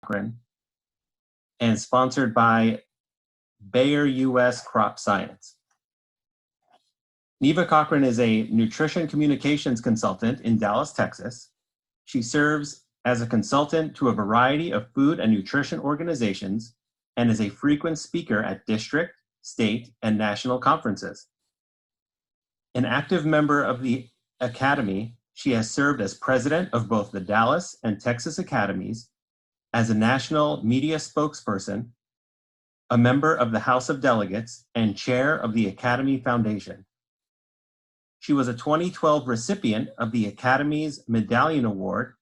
Cochran and sponsored by Bayer US Crop Science. Neva Cochrane is a nutrition communications consultant in Dallas, Texas. She serves as a consultant to a variety of food and nutrition organizations and is a frequent speaker at district, state, and national conferences. An active member of the Academy, she has served as president of both the Dallas and Texas Academies, as a national media spokesperson, a member of the House of Delegates, and chair of the Academy Foundation. She was a 2012 recipient of the Academy's Medallion Award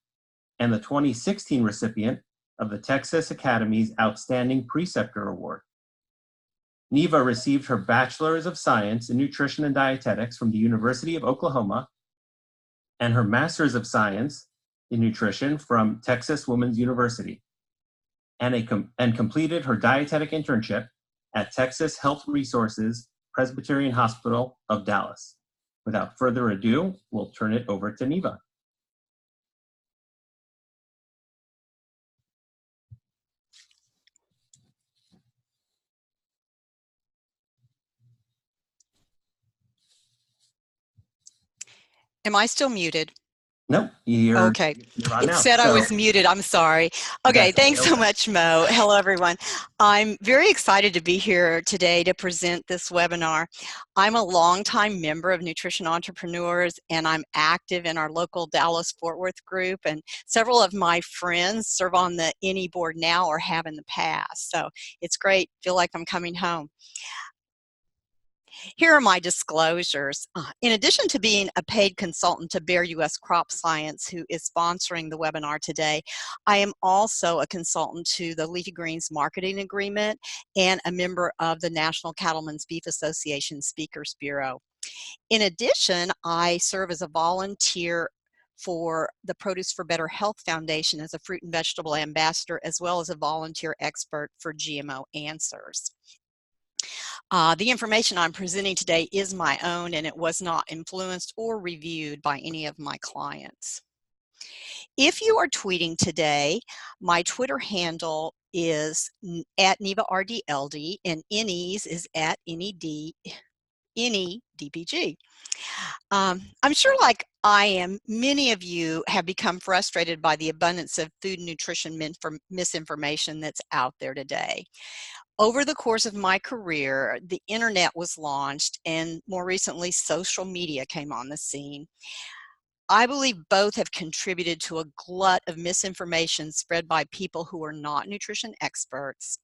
and the 2016 recipient of the Texas Academy's Outstanding Preceptor Award. Neva received her Bachelor's of Science in Nutrition and Dietetics from the University of Oklahoma and her Master's of Science in Nutrition from Texas Women's University, and completed her dietetic internship at Texas Health Resources Presbyterian Hospital of Dallas. Without further ado, we'll turn it over to Neva. Am I still muted? Nope, you're okay. You're on It now. said I was muted. I'm sorry. Okay, thanks so okay. much, Mo. Hello, everyone. I'm very excited to be here today to present this webinar. I'm a longtime member of Nutrition Entrepreneurs, and I'm active in our local Dallas-Fort Worth group, and several of my friends serve on the NE board now or have in the past. So it's great. Feel like I'm coming home. Here are my disclosures. In addition to being a paid consultant to Bayer US Crop Science, who is sponsoring the webinar today, I am also a consultant to the Leafy Greens Marketing Agreement and a member of the National Cattlemen's Beef Association Speakers Bureau. In addition, I serve as a volunteer for the Produce for Better Health Foundation as a fruit and vegetable ambassador, as well as a volunteer expert for GMO Answers. The information I'm presenting today is my own, and it was not influenced or reviewed by any of my clients. If you are tweeting today, my Twitter handle is at NevaRDLD, and NE's is at NEDPG. I'm sure, like I am, many of you have become frustrated by the abundance of food and nutrition misinformation that's out there today. Over the course of my career, the internet was launched, and more recently, social media came on the scene. I believe both have contributed to a glut of misinformation spread by people who are not nutrition experts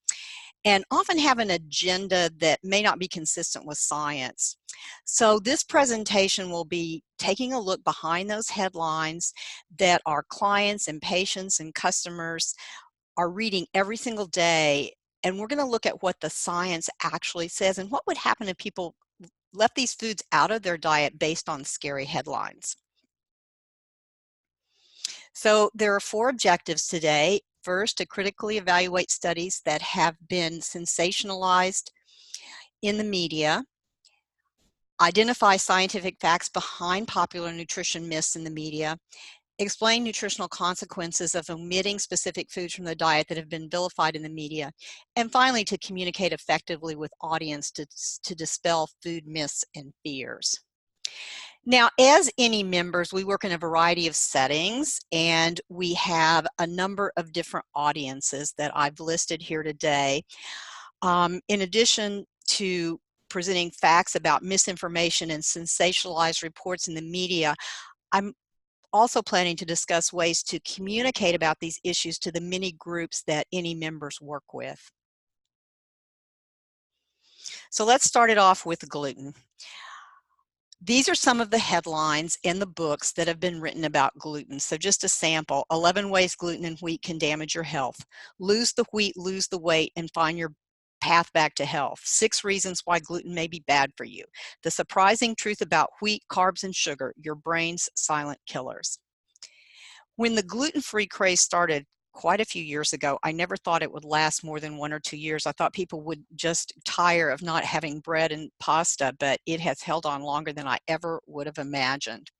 and often have an agenda that may not be consistent with science. So this presentation will be taking a look behind those headlines that our clients and patients and customers are reading every single day. And we're going to look at what the science actually says and what would happen if people left these foods out of their diet based on scary headlines. So there are 4 objectives today. First, to critically evaluate studies that have been sensationalized in the media, identify scientific facts behind popular nutrition myths in the media, explain nutritional consequences of omitting specific foods from the diet that have been vilified in the media, and finally, to communicate effectively with audience to dispel food myths and fears. Now, as NE members, we work in a variety of settings, and we have a number of different audiences that I've listed here today. In addition to presenting facts about misinformation and sensationalized reports in the media, I'm also planning to discuss ways to communicate about these issues to the many groups that NE members work with. So let's start it off with gluten. These are some of the headlines in the books that have been written about gluten. So just a sample: 11 ways gluten and wheat can damage your health. Lose the wheat, lose the weight, and find your path back to health. 6 reasons why gluten may be bad for you. The surprising truth about wheat, carbs, and sugar, your brain's silent killers. When the gluten-free craze started quite a few years ago, I never thought it would last more than 1 or 2 years. I thought people would just tire of not having bread and pasta, but it has held on longer than I ever would have imagined.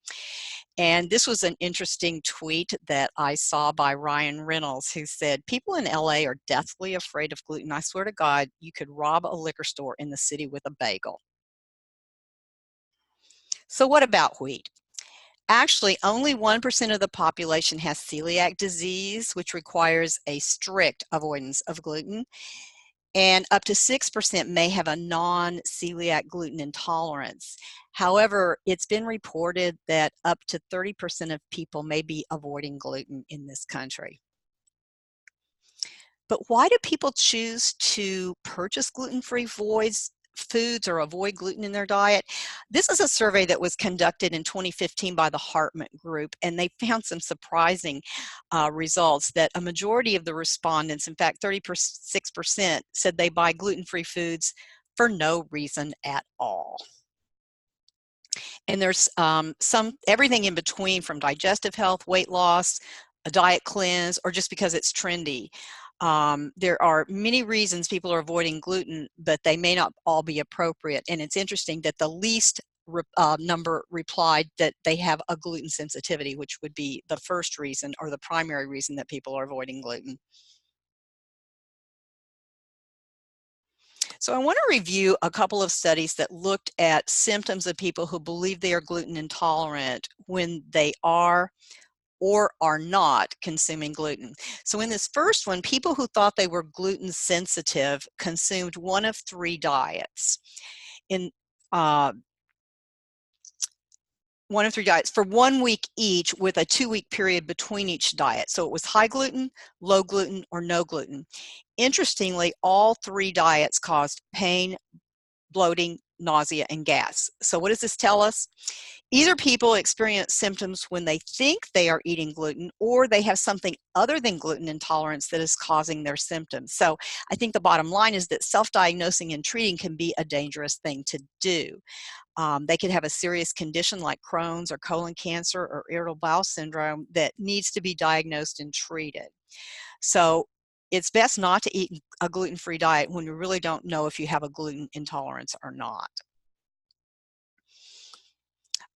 And this was an interesting tweet that I saw by Ryan Reynolds, who said, "People in LA are deathly afraid of gluten. I swear to God, you could rob a liquor store in the city with a bagel." So what about wheat? Actually, only 1% of the population has celiac disease, which requires a strict avoidance of gluten. And up to 6% may have a non-celiac gluten intolerance. However, it's been reported that up to 30% of people may be avoiding gluten in this country. But why do people choose to purchase gluten-free foods or avoid gluten in their diet? This is a survey that was conducted in 2015 by the Hartman Group, and they found some surprising results that a majority of the respondents, in fact 36%, said they buy gluten-free foods for no reason at all. And there's everything in between, from digestive health, weight loss, a diet cleanse, or just because it's trendy. There are many reasons people are avoiding gluten, but they may not all be appropriate. And it's interesting that the least number replied that they have a gluten sensitivity, which would be the first reason or the primary reason that people are avoiding gluten. So I want to review a couple of studies that looked at symptoms of people who believe they are gluten intolerant when they are or are not consuming gluten. So in this first one, people who thought they were gluten sensitive consumed one of three diets. One of three diets for 1 week each, with a 2-week period between each diet. So it was high gluten, low gluten, or no gluten. Interestingly, all three diets caused pain, bloating, nausea, and gas. So what does this tell us? Either people experience symptoms when they think they are eating gluten, or they have something other than gluten intolerance that is causing their symptoms. So I think the bottom line is that self-diagnosing and treating can be a dangerous thing to do. They could have a serious condition like Crohn's or colon cancer or irritable bowel syndrome that needs to be diagnosed and treated. So it's best not to eat a gluten-free diet when you really don't know if you have a gluten intolerance or not.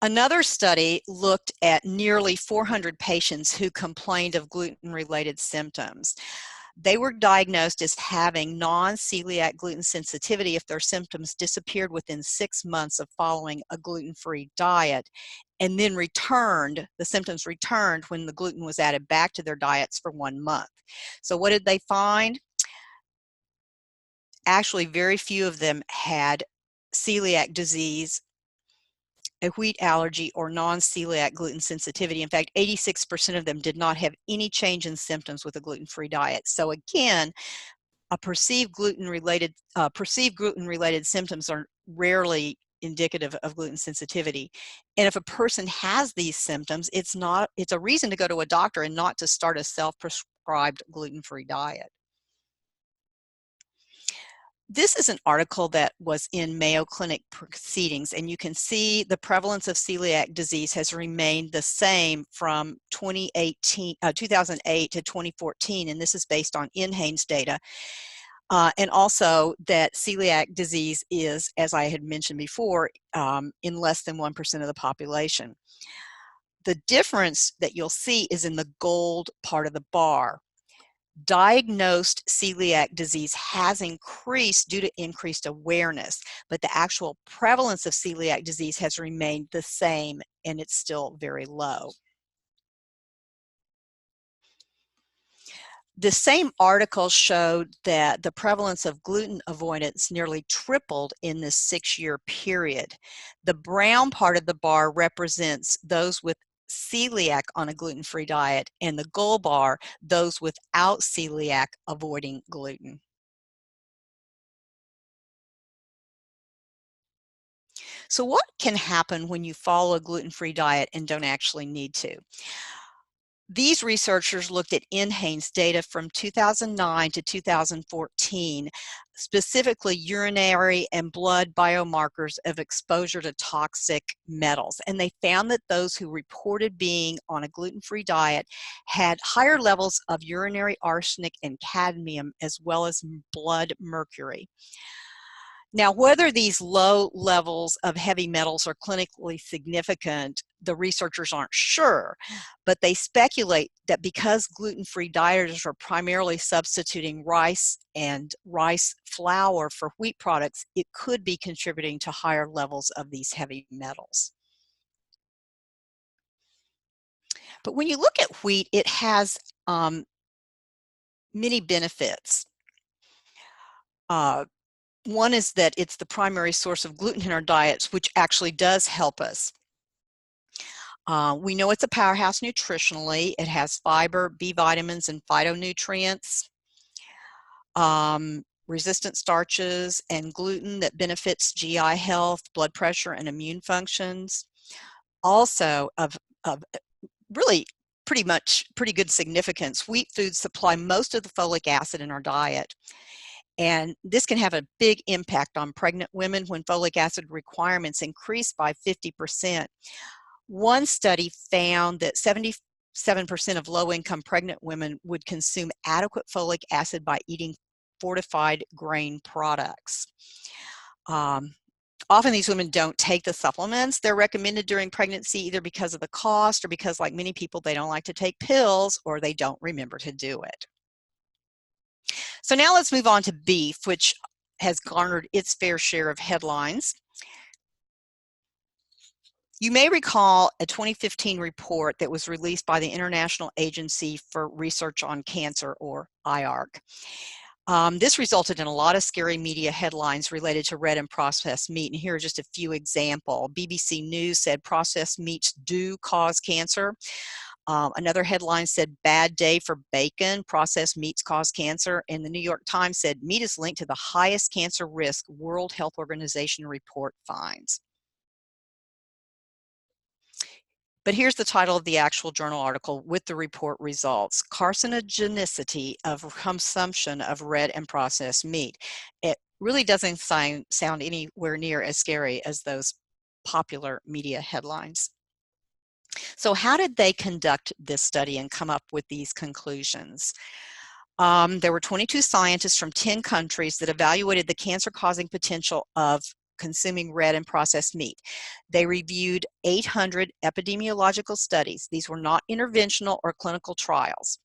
Another study looked at nearly 400 patients who complained of gluten-related symptoms. They were diagnosed as having non-celiac gluten sensitivity if their symptoms disappeared within 6 months of following a gluten-free diet, and then the symptoms returned when the gluten was added back to their diets for 1 month. So what did they find? Actually, very few of them had celiac disease, a wheat allergy, or non-celiac gluten sensitivity. In fact, 86% of them did not have any change in symptoms with a gluten-free diet. So again, perceived gluten-related symptoms are rarely indicative of gluten sensitivity. And if a person has these symptoms, it's a reason to go to a doctor and not to start a self-prescribed gluten-free diet. This is an article that was in Mayo Clinic Proceedings, and you can see the prevalence of celiac disease has remained the same from 2008 to 2014, and this is based on NHANES data. And also that celiac disease is, as I had mentioned before, in less than 1% of the population. The difference that you'll see is in the gold part of the bar. Diagnosed celiac disease has increased due to increased awareness, but the actual prevalence of celiac disease has remained the same, and it's still very low. The same article showed that the prevalence of gluten avoidance nearly tripled in this 6-year period. The brown part of the bar represents those with celiac on a gluten-free diet, and the gold bar, those without celiac avoiding gluten. So what can happen when you follow a gluten-free diet and don't actually need to? These researchers looked at NHANES data from 2009 to 2014, specifically urinary and blood biomarkers of exposure to toxic metals. And they found that those who reported being on a gluten-free diet had higher levels of urinary arsenic and cadmium, as well as blood mercury. Now, whether these low levels of heavy metals are clinically significant, the researchers aren't sure, but they speculate that because gluten-free dieters are primarily substituting rice and rice flour for wheat products, it could be contributing to higher levels of these heavy metals. But when you look at wheat, it has many benefits. One is that it's the primary source of gluten in our diets, which actually does help us. We know it's a powerhouse nutritionally. It has fiber, B vitamins, and phytonutrients, resistant starches, and gluten that benefits GI health, blood pressure, and immune functions. Also, of really pretty good significance, wheat foods supply most of the folic acid in our diet. And this can have a big impact on pregnant women when folic acid requirements increase by 50%. One study found that 77% of low-income pregnant women would consume adequate folic acid by eating fortified grain products. Often these women don't take the supplements they're recommended during pregnancy, either because of the cost or because, like many people, they don't like to take pills or they don't remember to do it. So now let's move on to beef, which has garnered its fair share of headlines. You may recall a 2015 report that was released by the International Agency for Research on Cancer, or IARC. This resulted in a lot of scary media headlines related to red and processed meat, and here are just a few examples. BBC News said processed meats do cause cancer. Another headline said, bad day for bacon, processed meats cause cancer. And the New York Times said, meat is linked to the highest cancer risk World Health Organization report finds. But here's the title of the actual journal article with the report results: Carcinogenicity of consumption of red and processed meat. It really doesn't sound anywhere near as scary as those popular media headlines. So how did they conduct this study and come up with these conclusions? There were 22 scientists from 10 countries that evaluated the cancer-causing potential of consuming red and processed meat. They reviewed 800 epidemiological studies. These were not interventional or clinical trials,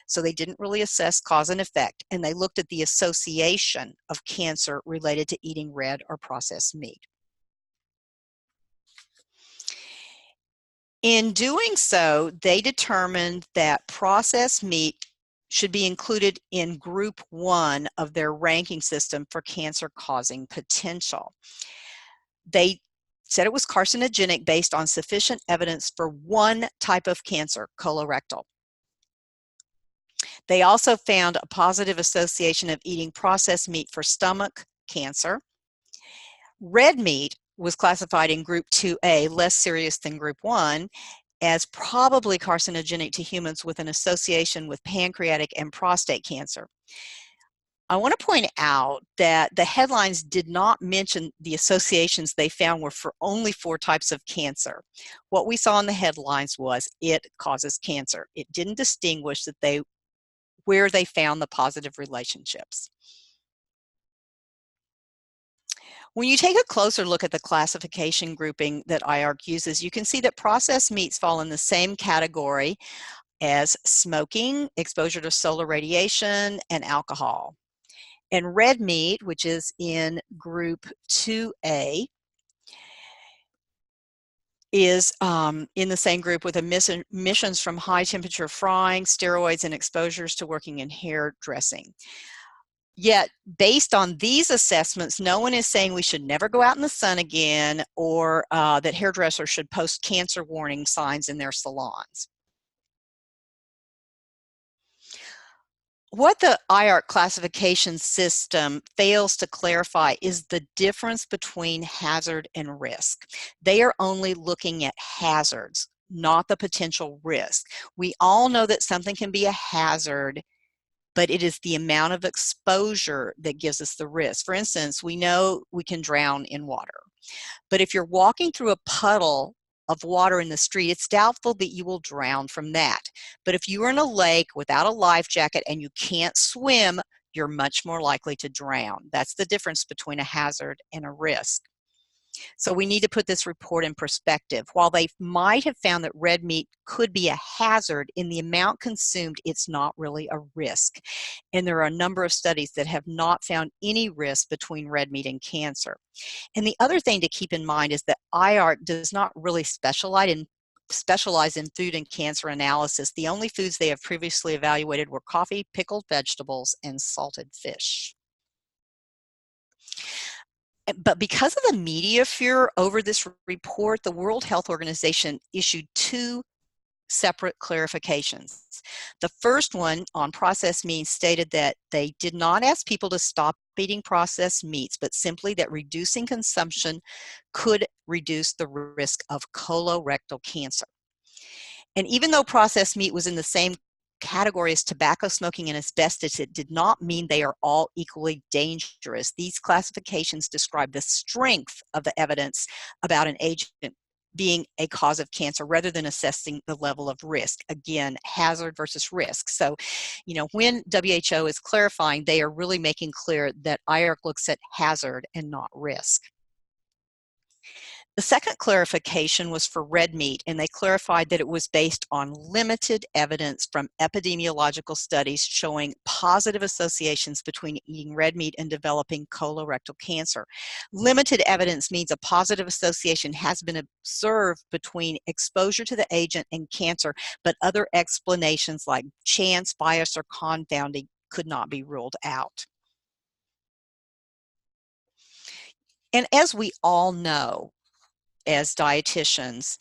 so they didn't really assess cause and effect, and they looked at the association of cancer related to eating red or processed meat. In doing so, they determined that processed meat should be included in group 1 of their ranking system for cancer-causing potential. They said it was carcinogenic based on sufficient evidence for one type of cancer, colorectal. They also found a positive association of eating processed meat for stomach cancer. Red meat was classified in group 2A, less serious than group 1, as probably carcinogenic to humans with an association with pancreatic and prostate cancer. I want to point out that the headlines did not mention the associations they found were for only 4 types of cancer. What we saw in the headlines was it causes cancer. It didn't distinguish that where they found the positive relationships. When you take a closer look at the classification grouping that IARC uses, you can see that processed meats fall in the same category as smoking, exposure to solar radiation, and alcohol. And red meat, which is in group 2A, is in the same group with emissions from high temperature frying, steroids, and exposures to working in hairdressing. Yet, based on these assessments, no one is saying we should never go out in the sun again, or that hairdressers should post cancer warning signs in their salons. What the IARC classification system fails to clarify is the difference between hazard and risk. They are only looking at hazards, not the potential risk. We all know that something can be a hazard, but it is the amount of exposure that gives us the risk. For instance, we know we can drown in water, but if you're walking through a puddle of water in the street, it's doubtful that you will drown from that. But if you are in a lake without a life jacket and you can't swim, you're much more likely to drown. That's the difference between a hazard and a risk. So we need to put this report in perspective. While they might have found that red meat could be a hazard, in the amount consumed, it's not really a risk. And there are a number of studies that have not found any risk between red meat and cancer. And the other thing to keep in mind is that IARC does not really specialize in food and cancer analysis. The only foods they have previously evaluated were coffee, pickled vegetables, and salted fish. But because of the media fear over this report, the World Health Organization issued two separate clarifications. The first one on processed meats stated that they did not ask people to stop eating processed meats, but simply that reducing consumption could reduce the risk of colorectal cancer. And even though processed meat was in the same category as tobacco, smoking, and asbestos, it did not mean they are all equally dangerous. These classifications describe the strength of the evidence about an agent being a cause of cancer rather than assessing the level of risk. Again, hazard versus risk. So, when WHO is clarifying, they are really making clear that IARC looks at hazard and not risk. The second clarification was for red meat, and they clarified that it was based on limited evidence from epidemiological studies showing positive associations between eating red meat and developing colorectal cancer. Limited evidence means a positive association has been observed between exposure to the agent and cancer, but other explanations like chance, bias, or confounding could not be ruled out. And as we all know, as dietitians,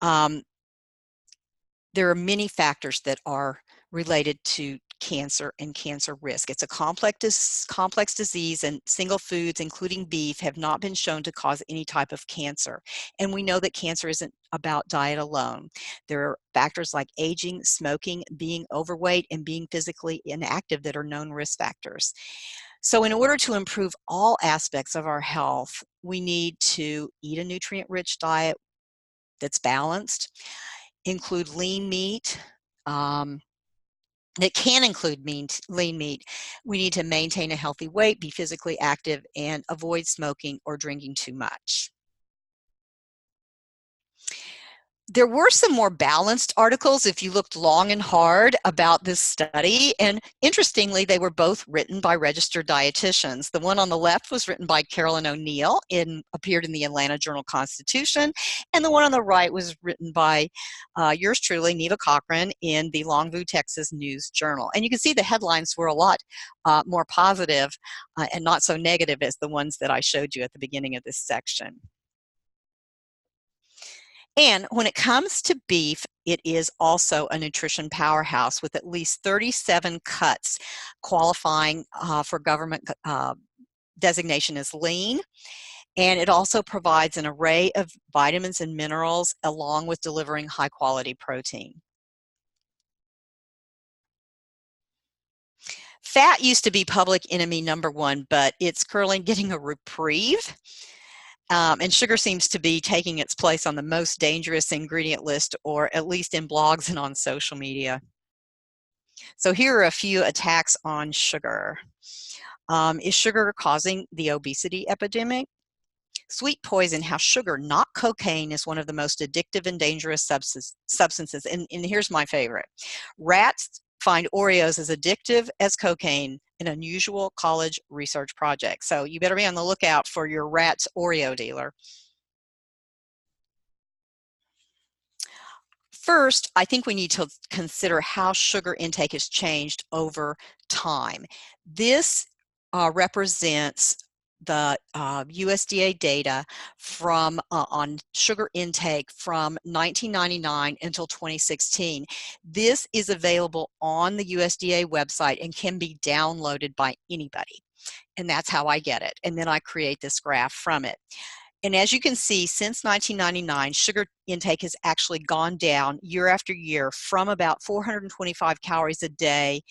there are many factors that are related to cancer and cancer risk. It's a complex disease, and single foods, including beef, have not been shown to cause any type of cancer. And we know that cancer isn't about diet alone. There are factors like aging, smoking, being overweight, and being physically inactive that are known risk factors. So in order to improve all aspects of our health, we need to eat a nutrient-rich diet that's balanced, include lean meat. It can include lean meat. We need to maintain a healthy weight, be physically active, and avoid smoking or drinking too much. There were some more balanced articles, if you looked long and hard, about this study, and interestingly, they were both written by registered dietitians. The one on the left was written by Carolyn O'Neill and appeared in the Atlanta Journal-Constitution, and the one on the right was written by yours truly, Neva Cochrane, in the Longview, Texas News Journal. And you can see the headlines were a lot more positive and not so negative as the ones that I showed you at the beginning of this section. And when it comes to beef, it is also a nutrition powerhouse with at least 37 cuts qualifying for government designation as lean. And it also provides an array of vitamins and minerals along with delivering high quality protein. Fat used to be public enemy #1, but it's currently getting a reprieve. And sugar seems to be taking its place on the most dangerous ingredient list, or at least in blogs and on social media. So here are a few attacks on sugar. Is sugar causing the obesity epidemic? Sweet poison, how sugar, not cocaine, is one of the most addictive and dangerous substances. And here's my favorite. Rats find Oreos as addictive as cocaine, an unusual college research project. So you better be on the lookout for your rat's Oreo dealer. First, I think we need to consider how sugar intake has changed over time. This represents the USDA data from on sugar intake from 1999 until 2016. This is available on the USDA website and can be downloaded by anybody. And that's how I get it. And then I create this graph from it. And as you can see, since 1999, sugar intake has actually gone down year after year from about 425 calories a day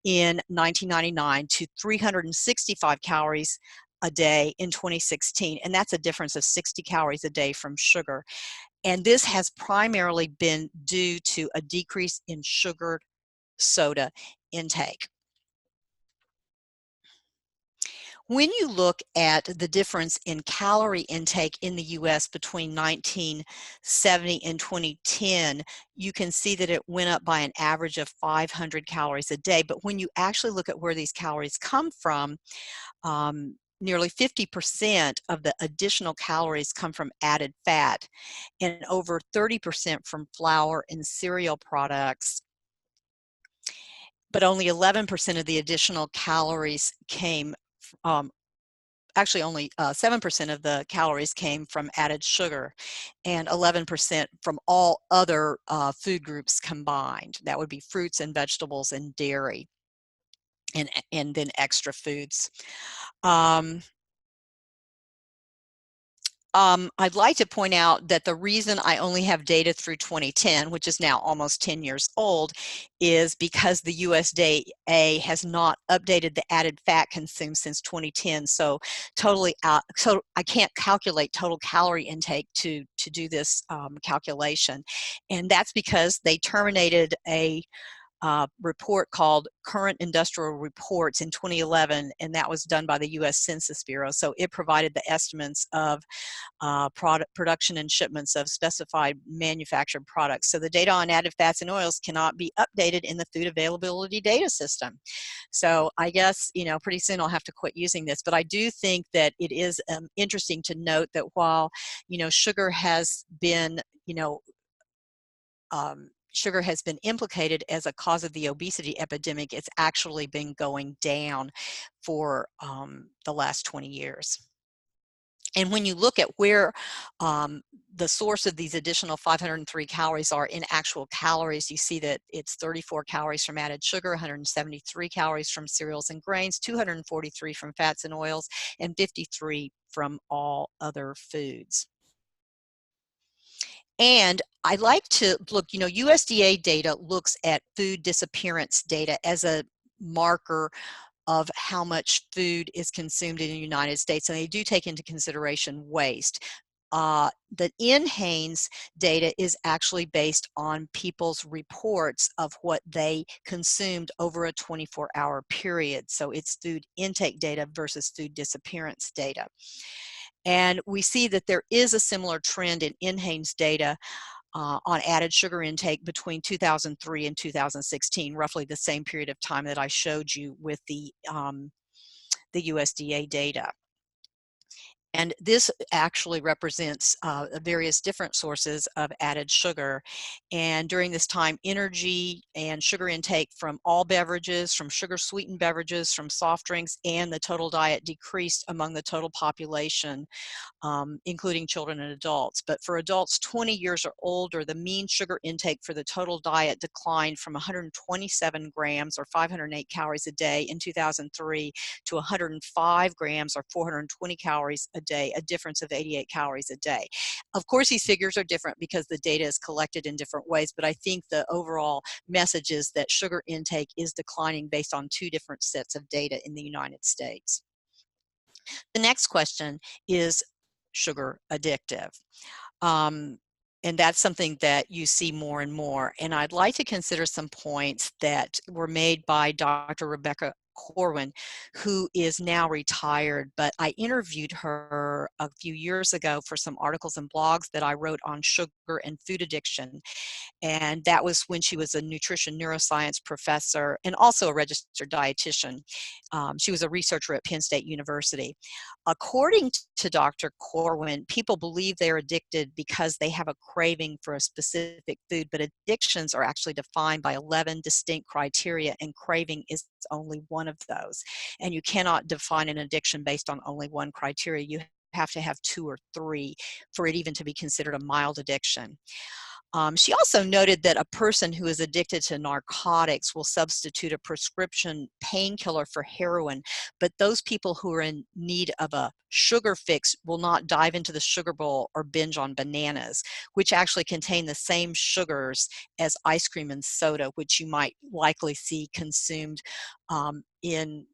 in 1999 to 365 calories a day in 2016. And that's a difference of 60 calories a day from sugar. And this has primarily been due to a decrease in sugared soda intake. When you look at the difference in calorie intake in the US between 1970 and 2010, you can see that it went up by an average of 500 calories a day. But when you actually look at where these calories come from, nearly 50% of the additional calories come from added fat and over 30% from flour and cereal products. But only 11% of the additional calories came actually only 7% of the calories came from added sugar and 11% from all other food groups combined. That would be fruits and vegetables and dairy and then extra foods. I'd like to point out that the reason I only have data through 2010, which is now almost 10 years old, is because the USDA has not updated the added fat consumed since 2010. So so I can't calculate total calorie intake to do this calculation. And that's because they terminated a report called Current Industrial Reports in 2011, and that was done by the U.S. Census Bureau. So it provided the estimates of production and shipments of specified manufactured products. So the data on added fats and oils cannot be updated in the food availability data system. So I guess, pretty soon I'll have to quit using this, but I do think that it is interesting to note that while, sugar has been, sugar has been implicated as a cause of the obesity epidemic, it's actually been going down for the last 20 years. And when you look at where the source of these additional 503 calories are in actual calories, you see that it's 34 calories from added sugar, 173 calories from cereals and grains, 243 from fats and oils, and 53 from all other foods. And I like to look, USDA data looks at food disappearance data as a marker of how much food is consumed in the United States, and they do take into consideration waste. The NHANES data is actually based on people's reports of what they consumed over a 24-hour period. So it's food intake data versus food disappearance data. And we see that there is a similar trend in NHANES data on added sugar intake between 2003 and 2016, roughly the same period of time that I showed you with the USDA data. And this actually represents various different sources of added sugar. And during this time, energy and sugar intake from all beverages, from sugar-sweetened beverages, from soft drinks, and the total diet decreased among the total population, including children and adults. But for adults 20 years or older, the mean sugar intake for the total diet declined from 127 grams or 508 calories a day in 2003 to 105 grams or 420 calories a day, a difference of 88 calories a day. Of course, these figures are different because the data is collected in different ways, but I think the overall message is that sugar intake is declining based on two different sets of data in the United States. The next question is sugar addictive? And that's something that you see more and more. And I'd like to consider some points that were made by Dr. Rebecca Corwin, who is now retired, but I interviewed her a few years ago for some articles and blogs that I wrote on sugar and food addiction. And that was when she was a nutrition neuroscience professor and also a registered dietitian. She was a researcher at Penn State University. According to Dr. Corwin, people believe they're addicted because they have a craving for a specific food, but addictions are actually defined by 11 distinct criteria, and craving is only one of those. And you cannot define an addiction based on only one criteria. You have to have two or three for it even to be considered a mild addiction. She also noted that a person who is addicted to narcotics will substitute a prescription painkiller for heroin, but those people who are in need of a sugar fix will not dive into the sugar bowl or binge on bananas, which actually contain the same sugars as ice cream and soda, which you might likely see consumed in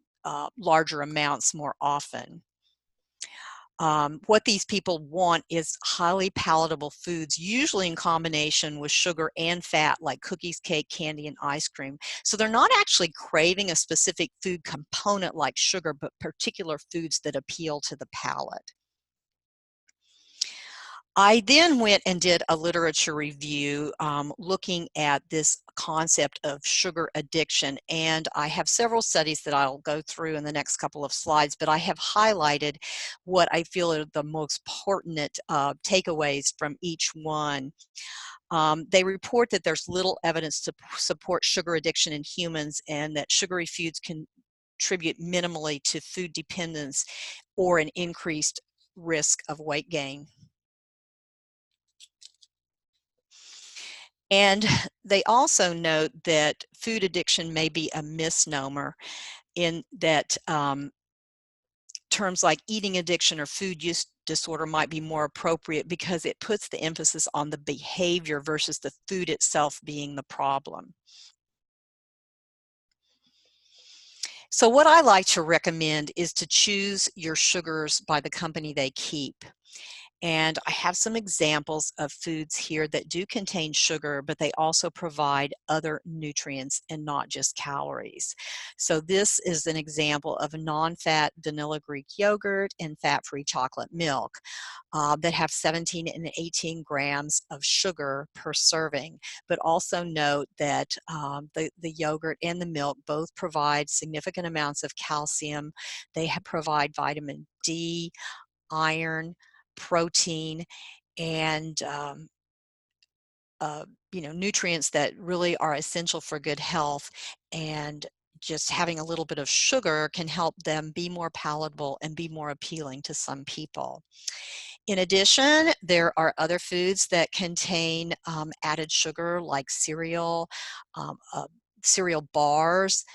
larger amounts more often. What these people want is highly palatable foods, usually in combination with sugar and fat, like cookies, cake, candy, and ice cream. So they're not actually craving a specific food component like sugar, but particular foods that appeal to the palate. I then went and did a literature review looking at this concept of sugar addiction, and I have several studies that I'll go through in the next couple of slides, but I have highlighted what I feel are the most pertinent takeaways from each one. They report that there's little evidence to support sugar addiction in humans, and that sugary foods can contribute minimally to food dependence or an increased risk of weight gain. And they also note that food addiction may be a misnomer, in that terms like eating addiction or food use disorder might be more appropriate because it puts the emphasis on the behavior versus the food itself being the problem. So what I like to recommend is to choose your sugars by the company they keep. And I have some examples of foods here that do contain sugar, but they also provide other nutrients and not just calories. So this is an example of a non-fat vanilla Greek yogurt and fat-free chocolate milk that have 17 and 18 grams of sugar per serving. But also note that the yogurt and the milk both provide significant amounts of calcium. They provide vitamin D, iron, protein, and nutrients that really are essential for good health. And just having a little bit of sugar can help them be more palatable and be more appealing to some people. In addition, there are other foods that contain added sugar, like cereal bars,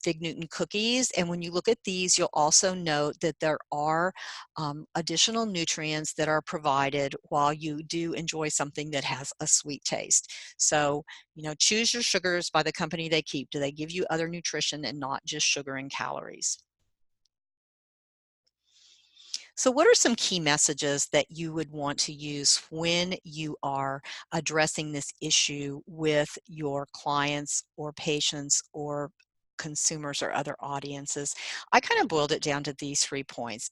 Fig Newton cookies, and when you look at these, you'll also note that there are additional nutrients that are provided while you do enjoy something that has a sweet taste. So, choose your sugars by the company they keep. Do they give you other nutrition and not just sugar and calories? So what are some key messages that you would want to use when you are addressing this issue with your clients or patients or consumers or other audiences? I kind of boiled it down to these 3 points.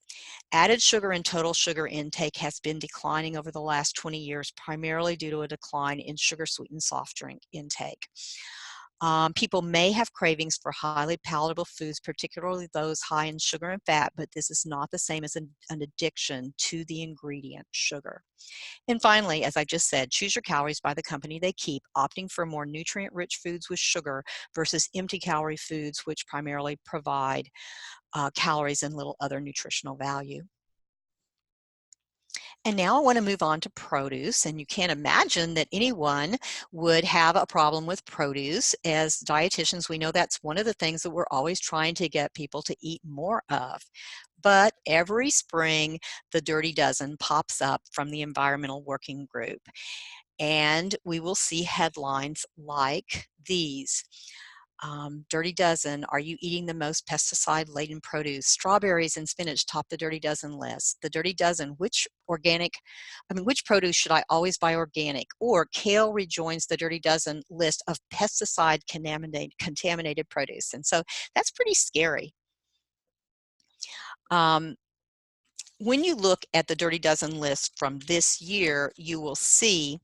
Added sugar and total sugar intake has been declining over the last 20 years, primarily due to a decline in sugar-sweetened soft drink intake. People may have cravings for highly palatable foods, particularly those high in sugar and fat, but this is not the same as an addiction to the ingredient sugar. And finally, as I just said, choose your calories by the company they keep, opting for more nutrient-rich foods with sugar versus empty calorie foods, which primarily provide calories and little other nutritional value. And now I want to move on to produce, and you can't imagine that anyone would have a problem with produce. As dietitians, we know that's one of the things that we're always trying to get people to eat more of. But every spring, the Dirty Dozen pops up from the Environmental Working Group, and we will see headlines like these. Dirty Dozen, are you eating the most pesticide-laden produce? Strawberries and spinach top the Dirty Dozen list. The Dirty Dozen, which produce should I always buy organic? Or kale rejoins the Dirty Dozen list of pesticide-contaminated produce. And so that's pretty scary. When you look at the Dirty Dozen list from this year, you will see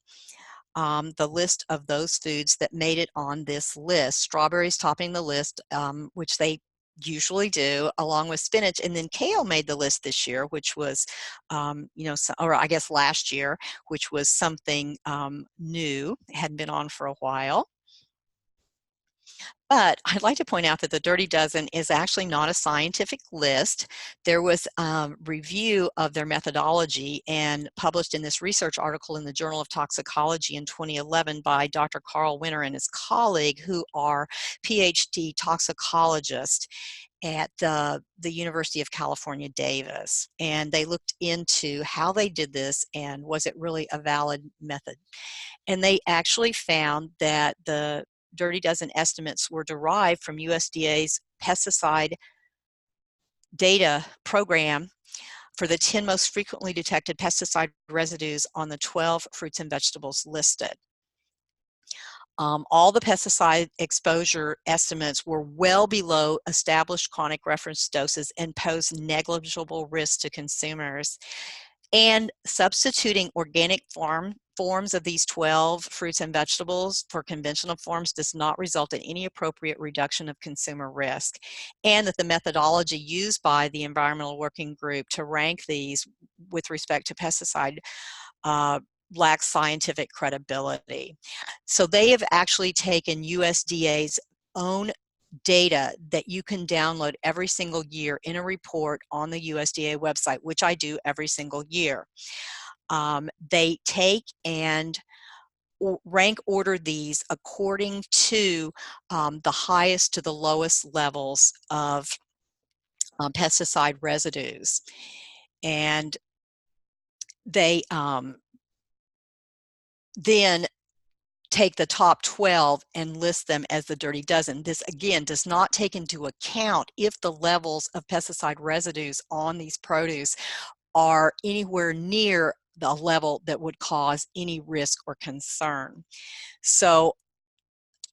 the list of those foods that made it on this list. Strawberries topping the list, which they usually do, along with spinach, and then kale made the list this year, which was, or I guess last year, which was something new, hadn't been on for a while. But I'd like to point out that the Dirty Dozen is actually not a scientific list. There was a review of their methodology and published in this research article in the Journal of Toxicology in 2011 by Dr. Carl Winter and his colleague, who are PhD toxicologists at the University of California, Davis. And they looked into how they did this and was it really a valid method. And they actually found that the Dirty Dozen estimates were derived from USDA's pesticide data program for the 10 most frequently detected pesticide residues on the 12 fruits and vegetables listed. All the pesticide exposure estimates were well below established chronic reference doses and posed negligible risk to consumers. And substituting organic forms of these 12 fruits and vegetables for conventional forms does not result in any appropriate reduction of consumer risk. And that the methodology used by the Environmental Working Group to rank these with respect to pesticide lacks scientific credibility. So they have actually taken USDA's own data that you can download every single year in a report on the USDA website, which I do every single year. They take and rank order these according to the highest to the lowest levels of pesticide residues. And they then take the top 12 and list them as the dirty dozen. This again does not take into account if the levels of pesticide residues on these produce are anywhere near the level that would cause any risk or concern. So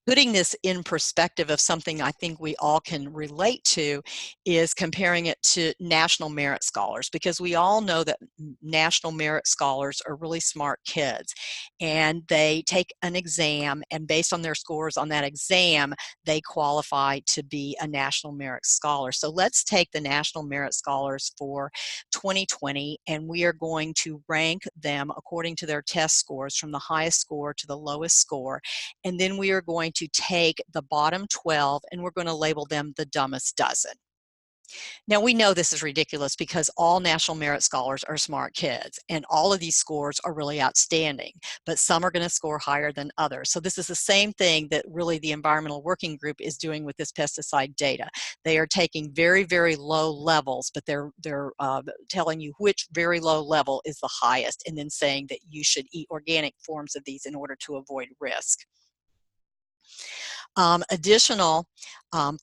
putting this in perspective of something I think we all can relate to is comparing it to national merit scholars, because we all know that national merit scholars are really smart kids, and they take an exam, and based on their scores on that exam, they qualify to be a national merit scholar. So let's take the national merit scholars for 2020, and we are going to rank them according to their test scores from the highest score to the lowest score. And then we are going to take the bottom 12 and we're going to label them the dumbest dozen. Now we know this is ridiculous because all national merit scholars are smart kids and all of these scores are really outstanding, but some are going to score higher than others. So this is the same thing that really the Environmental Working Group is doing with this pesticide data. They are taking very, very low levels, but they're telling you which very low level is the highest and then saying that you should eat organic forms of these in order to avoid risk. Additional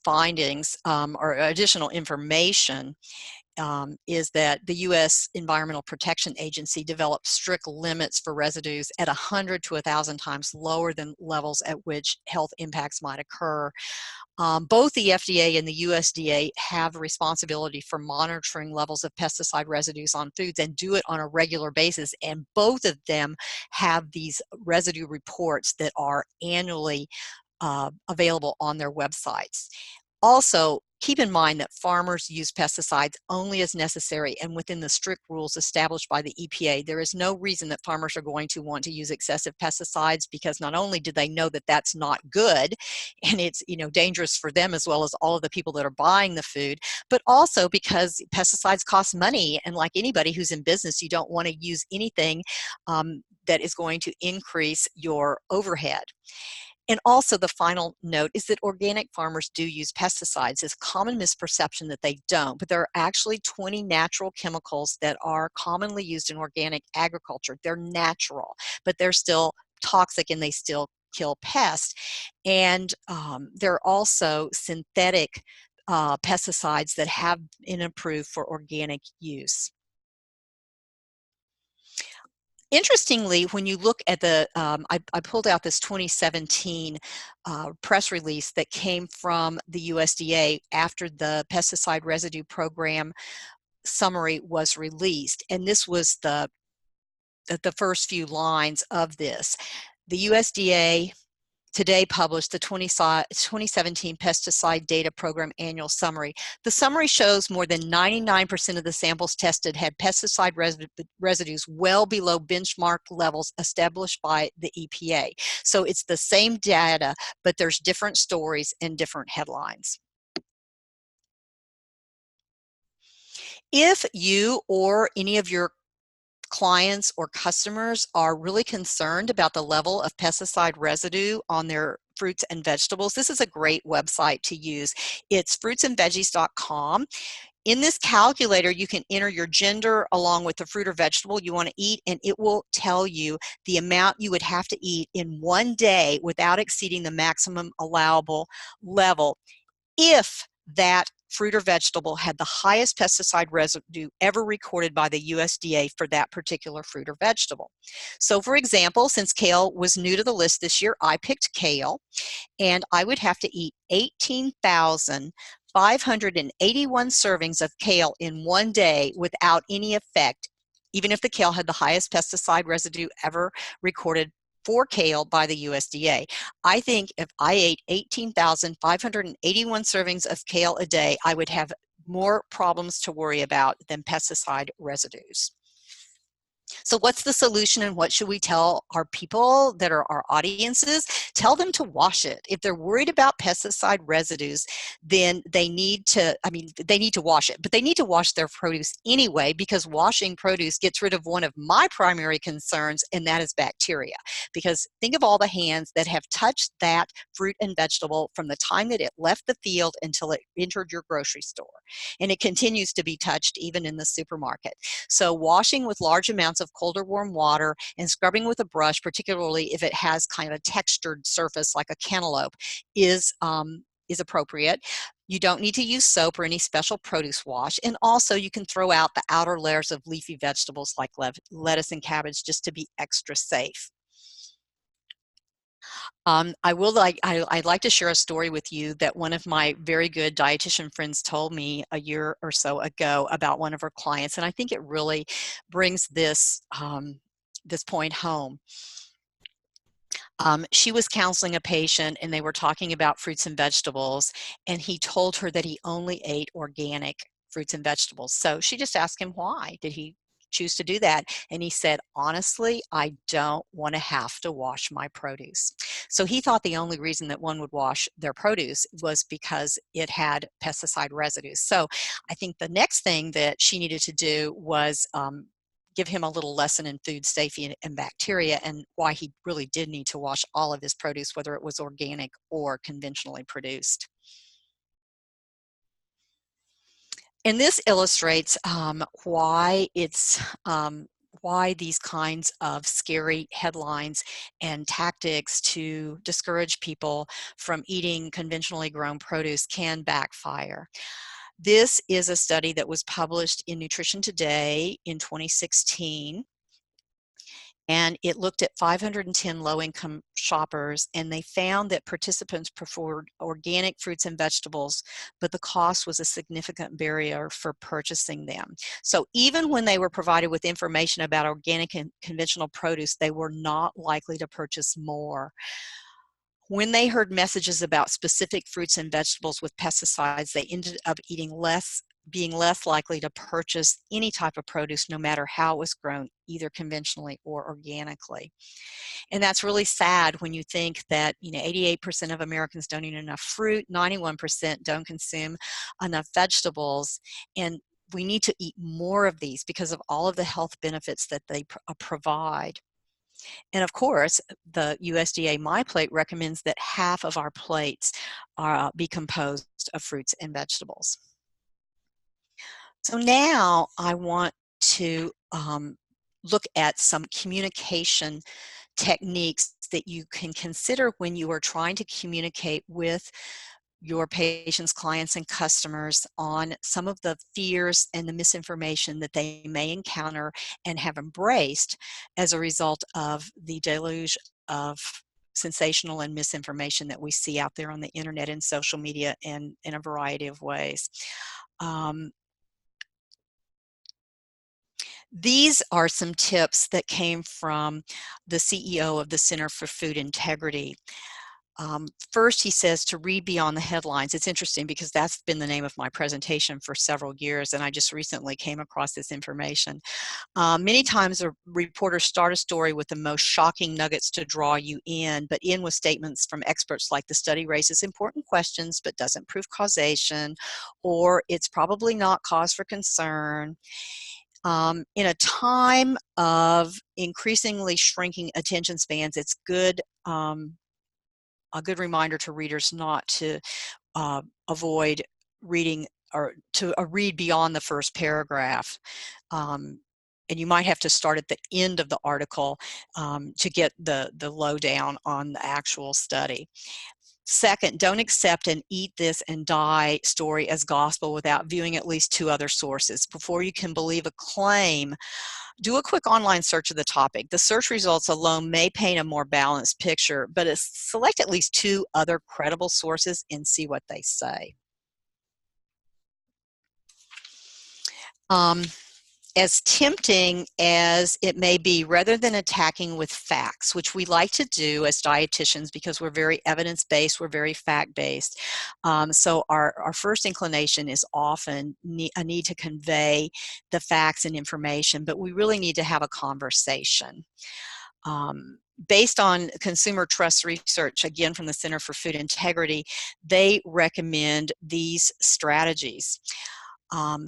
findings or additional information is that the U.S. Environmental Protection Agency developed strict limits for residues at 100 to 1,000 times lower than levels at which health impacts might occur. Both the FDA and the USDA have responsibility for monitoring levels of pesticide residues on foods and do it on a regular basis, and both of them have these residue reports that are annually available on their websites. Also, keep in mind that farmers use pesticides only as necessary and within the strict rules established by the EPA. There is no reason that farmers are going to want to use excessive pesticides, because not only do they know that that's not good and it's dangerous for them as well as all of the people that are buying the food, but also because pesticides cost money, and like anybody who's in business, you don't want to use anything that is going to increase your overhead. And also the final note is that organic farmers do use pesticides. It's a common misperception that they don't, but there are actually 20 natural chemicals that are commonly used in organic agriculture. They're natural, but they're still toxic and they still kill pests. And there are also synthetic pesticides that have been approved for organic use. Interestingly, when you look at the, I pulled out this 2017 press release that came from the USDA after the pesticide residue program summary was released, and this was the first few lines of this. The USDA today published the 2017 Pesticide Data Program Annual Summary. The summary shows more than 99% of the samples tested had pesticide residues well below benchmark levels established by the EPA. So it's the same data, but there's different stories and different headlines. If you or any of your clients or customers are really concerned about the level of pesticide residue on their fruits and vegetables, this is a great website to use. It's fruitsandveggies.com. In this calculator, you can enter your gender along with the fruit or vegetable you want to eat, and it will tell you the amount you would have to eat in one day without exceeding the maximum allowable level if that fruit or vegetable had the highest pesticide residue ever recorded by the USDA for that particular fruit or vegetable. So for example, since kale was new to the list this year, I picked kale, and I would have to eat 18,581 servings of kale in one day without any effect, even if the kale had the highest pesticide residue ever recorded for kale by the USDA. I think if I ate 18,581 servings of kale a day, I would have more problems to worry about than pesticide residues. So what's the solution, and what should we tell our people that are our audiences? Tell them to wash it. If they're worried about pesticide residues, then they need to, they need to wash it, but they need to wash their produce anyway, because washing produce gets rid of one of my primary concerns, and that is bacteria. Because think of all the hands that have touched that fruit and vegetable from the time that it left the field until it entered your grocery store. And it continues to be touched even in the supermarket. So washing with large amounts of cold or warm water and scrubbing with a brush, particularly if it has kind of a textured surface like a cantaloupe, is appropriate. You don't need to use soap or any special produce wash. And also you can throw out the outer layers of leafy vegetables like lettuce and cabbage just to be extra safe. I'd like to share a story with you that one of my very good dietitian friends told me a year or so ago about one of her clients, and I think it really brings this this point home. She was counseling a patient, and they were talking about fruits and vegetables, and he told her that he only ate organic fruits and vegetables. So she just asked him why did he choose to do that, and he said, honestly, I don't want to have to wash my produce. So he thought the only reason that one would wash their produce was because it had pesticide residues. So I think the next thing that she needed to do was give him a little lesson in food safety and bacteria, and why he really did need to wash all of his produce, whether it was organic or conventionally produced. And this illustrates why these kinds of scary headlines and tactics to discourage people from eating conventionally grown produce can backfire. This is a study that was published in Nutrition Today in 2016. And it looked at 510 low-income shoppers, and they found that participants preferred organic fruits and vegetables, but the cost was a significant barrier for purchasing them. So even when they were provided with information about organic and conventional produce, they were not likely to purchase more. When they heard messages about specific fruits and vegetables with pesticides, they ended up being less likely to purchase any type of produce, no matter how it was grown, either conventionally or organically. And that's really sad when you think that 88% of Americans don't eat enough fruit, 91% don't consume enough vegetables, and we need to eat more of these because of all of the health benefits that they provide. And of course, the USDA MyPlate recommends that half of our plates be composed of fruits and vegetables. So now I want to look at some communication techniques that you can consider when you are trying to communicate with your patients, clients, and customers on some of the fears and the misinformation that they may encounter and have embraced as a result of the deluge of sensational and misinformation that we see out there on the internet and social media and in a variety of ways. These are some tips that came from the CEO of the Center for Food Integrity. First, he says to read beyond the headlines. It's interesting because that's been the name of my presentation for several years, and I just recently came across this information. Many times reporters start a story with the most shocking nuggets to draw you in, but end with statements from experts like the study raises important questions but doesn't prove causation, or it's probably not cause for concern. In a time of increasingly shrinking attention spans, it's a good reminder to readers not to avoid reading or to read beyond the first paragraph. And you might have to start at the end of the article to get the lowdown on the actual study. Second, don't accept an eat this and die story as gospel without viewing at least 2 other sources. Before you can believe a claim, do a quick online search of the topic. The search results alone may paint a more balanced picture, but select at least 2 other credible sources and see what they say. As tempting as it may be, rather than attacking with facts, which we like to do as dietitians because we're very evidence-based, we're very fact-based. So our first inclination is often a need to convey the facts and information, but we really need to have a conversation. Based on consumer trust research, again from the Center for Food Integrity, they recommend these strategies.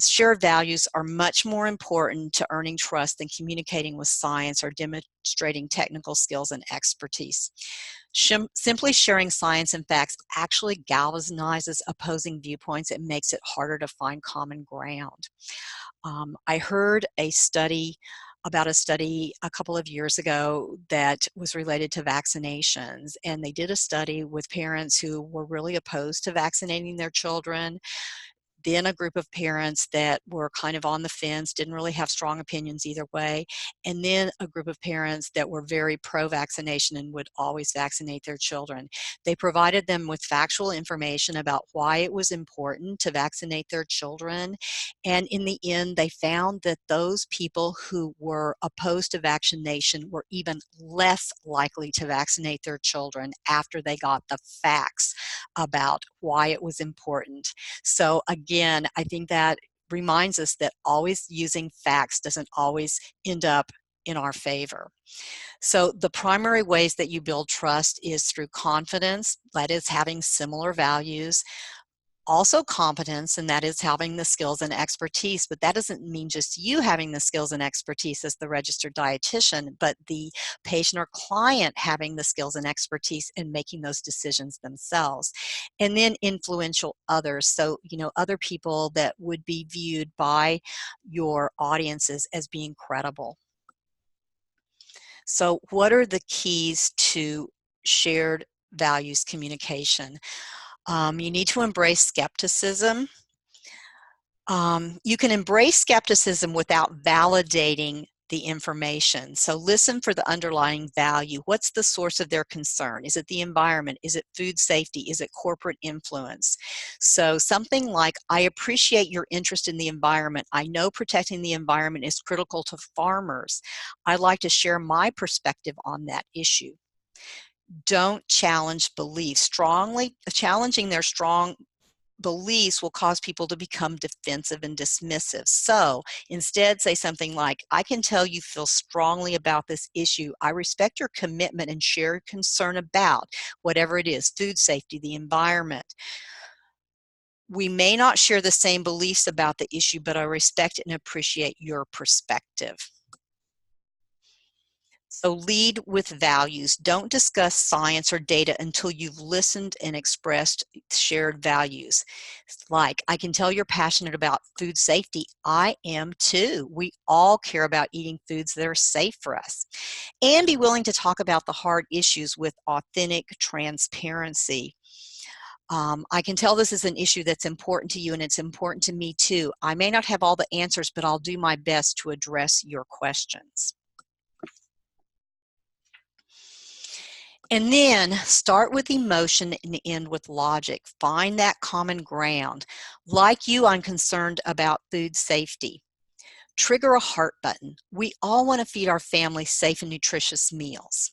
Shared values are much more important to earning trust than communicating with science or demonstrating technical skills and expertise. Simply sharing science and facts actually galvanizes opposing viewpoints and makes it harder to find common ground. I heard a study a couple of years ago that was related to vaccinations, and they did a study with parents who were really opposed to vaccinating their children, then a group of parents that were kind of on the fence, didn't really have strong opinions either way, and then a group of parents that were very pro-vaccination and would always vaccinate their children. They provided them with factual information about why it was important to vaccinate their children, and in the end, they found that those people who were opposed to vaccination were even less likely to vaccinate their children after they got the facts about why it was important. So again, I think that reminds us that always using facts doesn't always end up in our favor. So the primary ways that you build trust is through confidence, that is having similar values, also competence, and that is having the skills and expertise, but that doesn't mean just you having the skills and expertise as the registered dietitian, but the patient or client having the skills and expertise in making those decisions themselves. And then influential others, so other people that would be viewed by your audiences as being credible. So what are the keys to shared values communication? You need to embrace skepticism. You can embrace skepticism without validating the information. So listen for the underlying value. What's the source of their concern? Is it the environment? Is it food safety? Is it corporate influence? So something like, I appreciate your interest in the environment. I know protecting the environment is critical to farmers. I'd like to share my perspective on that issue. Don't challenge beliefs. Challenging their strong beliefs will cause people to become defensive and dismissive. So instead say something like, I can tell you feel strongly about this issue. I respect your commitment and shared concern about whatever it is, food safety, the environment. We may not share the same beliefs about the issue, but I respect and appreciate your perspective. So lead with values. Don't discuss science or data until you've listened and expressed shared values. Like, I can tell you're passionate about food safety. I am too. We all care about eating foods that are safe for us. And be willing to talk about the hard issues with authentic transparency. I can tell this is an issue that's important to you and it's important to me too. I may not have all the answers, but I'll do my best to address your questions. And then start with emotion and end with logic. Find that common ground. Like you, I'm concerned about food safety. Trigger a heart button. We all want to feed our family safe and nutritious meals.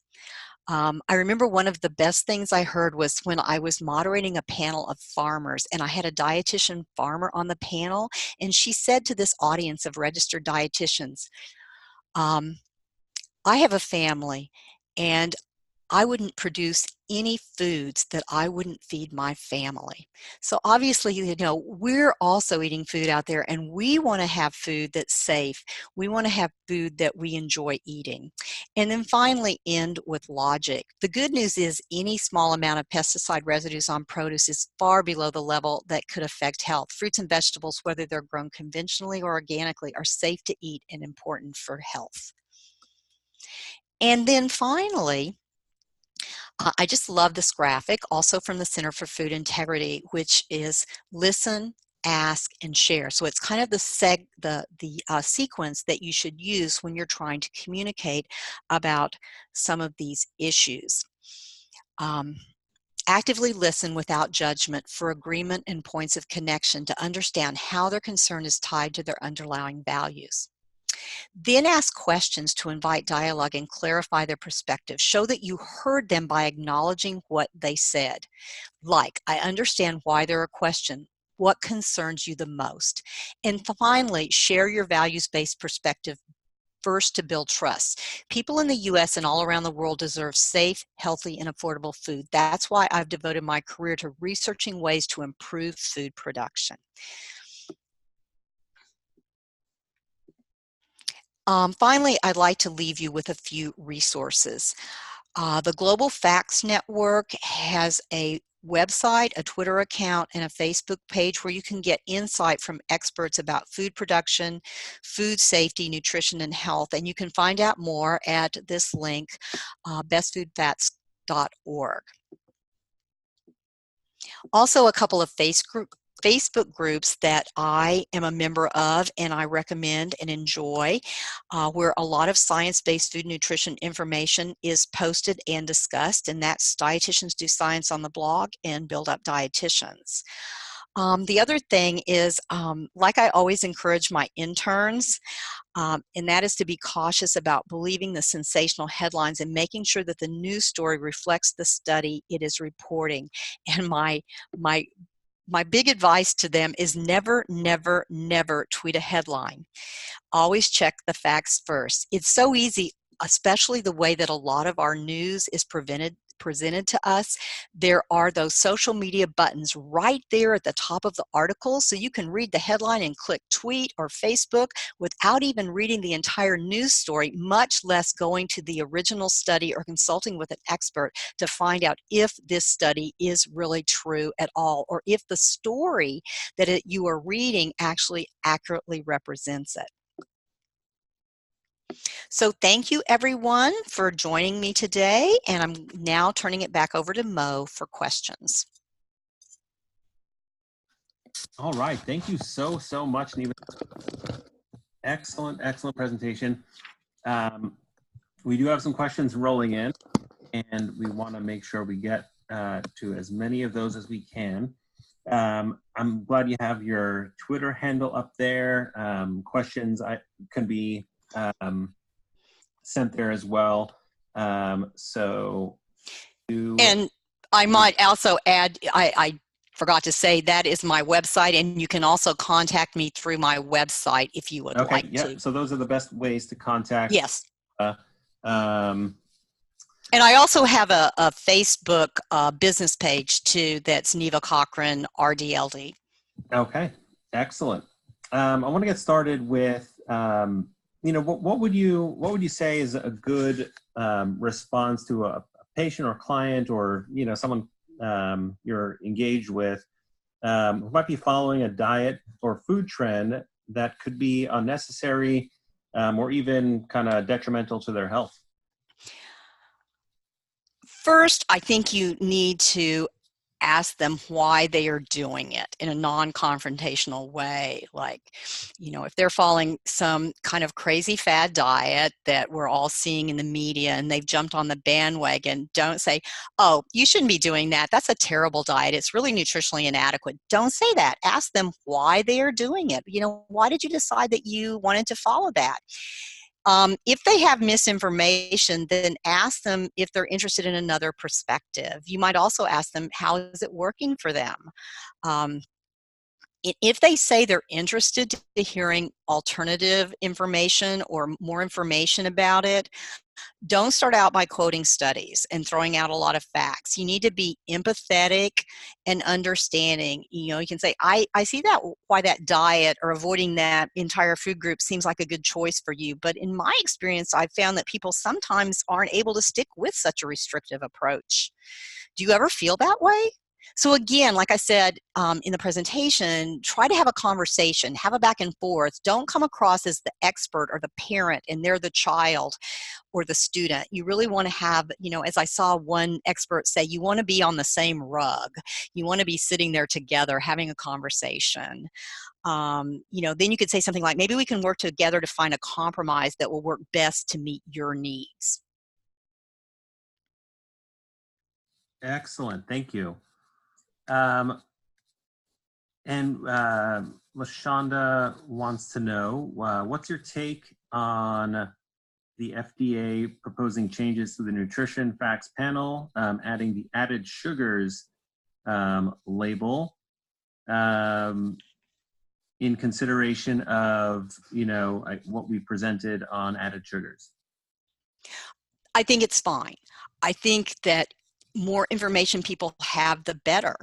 I remember one of the best things I heard was when I was moderating a panel of farmers, and I had a dietitian farmer on the panel, and she said to this audience of registered dietitians, I have a family, and I wouldn't produce any foods that I wouldn't feed my family. So obviously, we're also eating food out there, and we want to have food that's safe. We want to have food that we enjoy eating. And then finally, end with logic. The good news is any small amount of pesticide residues on produce is far below the level that could affect health. Fruits and vegetables, whether they're grown conventionally or organically, are safe to eat and important for health. And then finally, I just love this graphic, also from the Center for Food Integrity, which is listen, ask, and share. So it's kind of the sequence that you should use when you're trying to communicate about some of these issues. Actively listen without judgment for agreement and points of connection to understand how their concern is tied to their underlying values. Then ask questions to invite dialogue and clarify their perspective. Show that you heard them by acknowledging what they said. Like, I understand why there are questions. What concerns you the most? And finally, share your values-based perspective first to build trust. People in the US and all around the world deserve safe, healthy, and affordable food. That's why I've devoted my career to researching ways to improve food production. Finally, I'd like to leave you with a few resources. The Global Facts Network has a website, a Twitter account, and a Facebook page where you can get insight from experts about food production, food safety, nutrition, and health. And you can find out more at this link, bestfoodfacts.org. Also, a couple of Facebook groups that I am a member of and I recommend and enjoy, where a lot of science-based food nutrition information is posted and discussed, and that's Dietitians Do Science on the blog and Build Up Dietitians. The other thing is, like I always encourage my interns, and that is to be cautious about believing the sensational headlines and making sure that the news story reflects the study it is reporting. And my big advice to them is never, never, never tweet a headline. Always check the facts first. It's so easy, especially the way that a lot of our news is presented to us. There are those social media buttons right there at the top of the article, so you can read the headline and click tweet or Facebook without even reading the entire news story, much less going to the original study or consulting with an expert to find out if this study is really true at all, or if the story that you are reading actually accurately represents it. So thank you everyone for joining me today, and I'm now turning it back over to Mo for questions. All right, thank you so much, Neva. Excellent presentation. We do have some questions rolling in, and we want to make sure we get to as many of those as we can. I'm glad you have your Twitter handle up there. Questions can be sent there as well. And I might also add, I forgot to say, that is my website, and you can also contact me through my website if you would like to. So those are the best ways to contact. Yes. And I also have a Facebook business page too. That's Neva Cochrane, RDLD. Okay, excellent. I want to get started with, what would you say is a good response to a patient or client, or someone you're engaged with who might be following a diet or food trend that could be unnecessary or even kind of detrimental to their health? First, I think you need to ask them why they are doing it in a non-confrontational way. Like, if they're following some kind of crazy fad diet that we're all seeing in the media and they've jumped on the bandwagon, don't say, oh, you shouldn't be doing that. That's a terrible diet. It's really nutritionally inadequate. Don't say that. Ask them why they are doing it. Why did you decide that you wanted to follow that? If they have misinformation, then ask them if they're interested in another perspective. You might also ask them, how is it working for them? If they say they're interested in hearing alternative information or more information about it, don't start out by quoting studies and throwing out a lot of facts. You need to be empathetic and understanding. You can say, I see that why that diet or avoiding that entire food group seems like a good choice for you. But in my experience, I've found that people sometimes aren't able to stick with such a restrictive approach. Do you ever feel that way? So again, like I said in the presentation, try to have a conversation, have a back and forth. Don't come across as the expert or the parent and they're the child or the student. You really want to have, as I saw one expert say, you want to be on the same rug. You want to be sitting there together having a conversation. Then you could say something like, maybe we can work together to find a compromise that will work best to meet your needs. Excellent, thank you. And LaShonda wants to know, what's your take on the FDA proposing changes to the nutrition facts panel, adding the added sugars label in consideration of, what we presented on added sugars? I think it's fine. I think that more information people have, the better.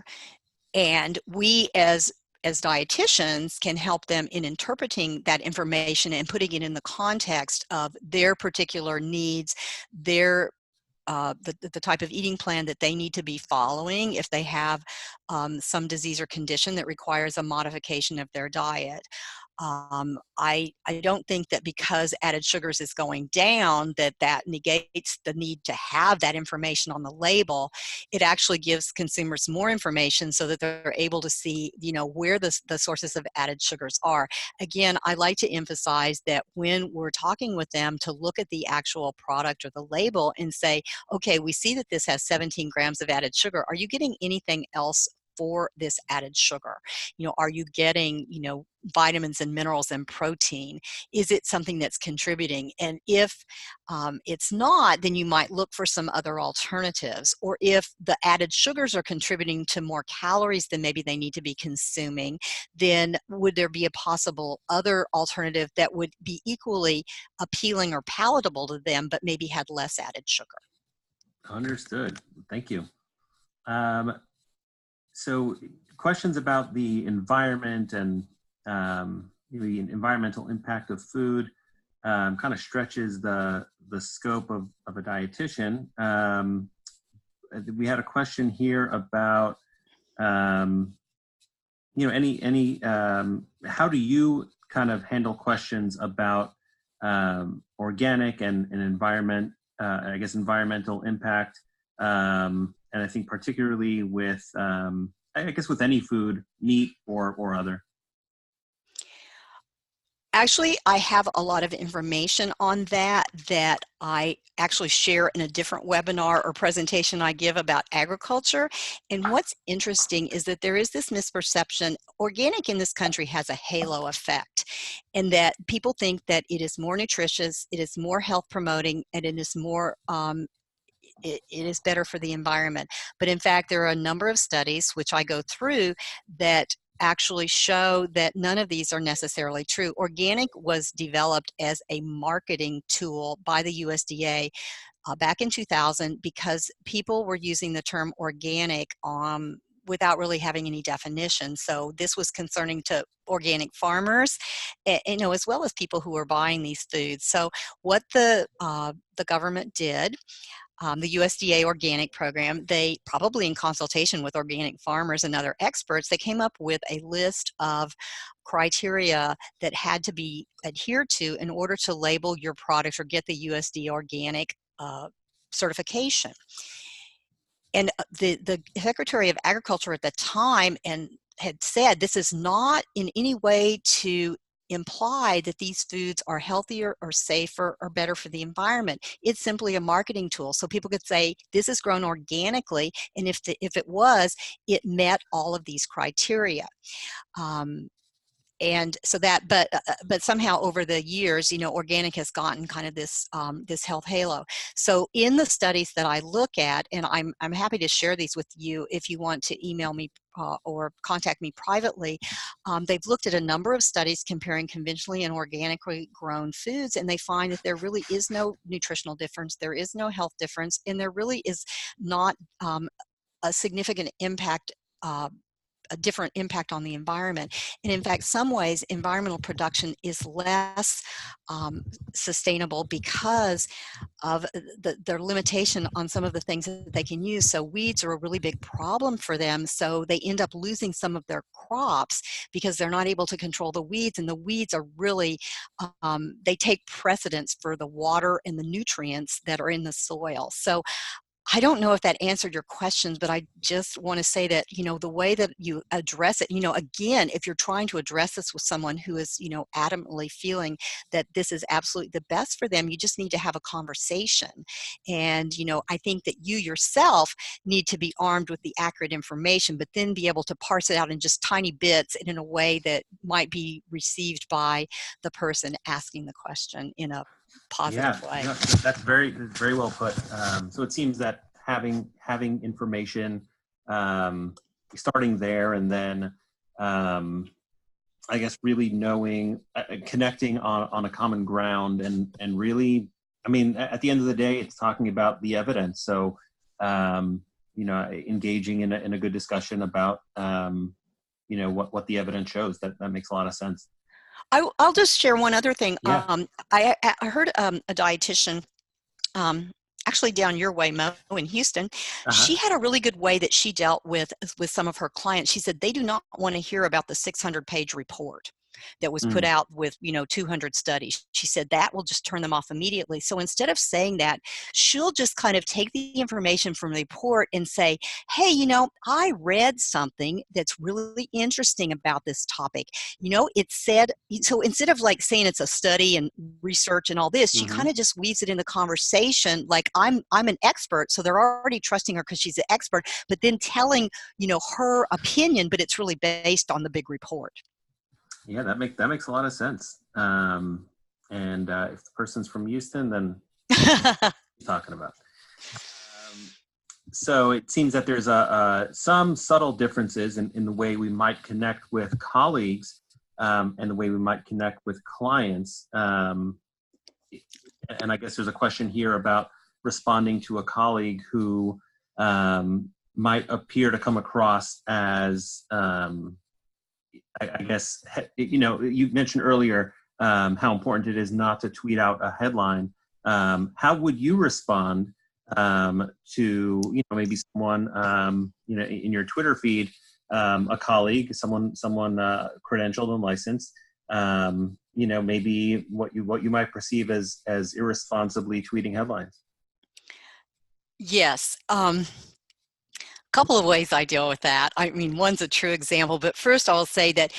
And we as dietitians can help them in interpreting that information and putting it in the context of their particular needs, their the type of eating plan that they need to be following if they have some disease or condition that requires a modification of their diet. I don't think that because added sugars is going down that negates the need to have that information on the label. It actually gives consumers more information so that they're able to see, where the sources of added sugars are. Again, I like to emphasize that when we're talking with them to look at the actual product or the label and say, okay, we see that this has 17 grams of added sugar. Are you getting anything else for this added sugar? Are you getting, vitamins and minerals and protein? Is it something that's contributing? And if it's not, then you might look for some other alternatives. Or if the added sugars are contributing to more calories than maybe they need to be consuming, then would there be a possible other alternative that would be equally appealing or palatable to them, but maybe had less added sugar? Understood. Thank you. So questions about the environment and the environmental impact of food kind of stretches the scope of a dietitian. We had a question here about any how do you kind of handle questions about organic and environment, I guess environmental impact, and I think particularly with I guess with any food, meat or other. Actually, I have a lot of information on that I actually share in a different webinar or presentation I give about agriculture. And what's interesting is that there is this misperception. Organic in this country has a halo effect, and that people think that it is more nutritious, it is more health promoting, and it is more it is better for the environment. But in fact, there are a number of studies, which I go through, that actually show that none of these are necessarily true. Organic was developed as a marketing tool by the USDA back in 2000 because people were using the term organic without really having any definition. So this was concerning to organic farmers, as well as people who were buying these foods. So what the government did, the USDA organic program, they probably in consultation with organic farmers and other experts, they came up with a list of criteria that had to be adhered to in order to label your product or get the USDA organic certification. And the Secretary of Agriculture at the time had said this is not in any way to imply that these foods are healthier or safer or better for the environment. It's simply a marketing tool. So people could say, this is grown organically, and if it was, it met all of these criteria. And so that, but somehow over the years, organic has gotten kind of this this health halo. So in the studies that I look at, and I'm happy to share these with you if you want to email me or contact me privately. They've looked at a number of studies comparing conventionally and organically grown foods, and they find that there really is no nutritional difference, there is no health difference, and there really is not a significant impact a different impact on the environment. And in fact, some ways, environmental production is less sustainable because of their limitation on some of the things that they can use. So weeds are a really big problem for them. So they end up losing some of their crops because they're not able to control the weeds. And the weeds are really, they take precedence for the water and the nutrients that are in the soil. So I don't know if that answered your questions, but I just want to say that, the way that you address it, again, if you're trying to address this with someone who is, adamantly feeling that this is absolutely the best for them, you just need to have a conversation. And, I think that you yourself need to be armed with the accurate information, but then be able to parse it out in just tiny bits and in a way that might be received by the person asking the question in a positive way. Yeah, that's very well put. So it seems that having information, starting there, and then I guess really knowing, connecting on a common ground, and really, I mean, at the end of the day, it's talking about the evidence. So engaging in a good discussion about what the evidence shows. That makes a lot of sense. I'll just share one other thing. Yeah. I heard a dietitian, actually down your way, Mo, in Houston. She had a really good way that she dealt with some of her clients. She said they do not want to hear about the 600-page report that was put out with 200 studies. She said that will just turn them off immediately. So instead of saying that, she'll just kind of take the information from the report and say, hey, I read something that's really interesting about this topic. It said, so instead of like saying it's a study and research and all this, she kind of just weaves it in the conversation like I'm an expert, so they're already trusting her because she's an expert, but then telling her opinion, but it's really based on the big report. Yeah, that makes a lot of sense. And if the person's from Houston, then what are you talking about? So it seems that there's some subtle differences in the way we might connect with colleagues and the way we might connect with clients. And I guess there's a question here about responding to a colleague who might appear to come across as I guess, you mentioned earlier how important it is not to tweet out a headline. How would you respond to, maybe someone, in your Twitter feed, a colleague, someone credentialed and licensed, maybe what you might perceive as irresponsibly tweeting headlines? Yes. Couple of ways I deal with that. I mean, one's a true example, but first I'll say that,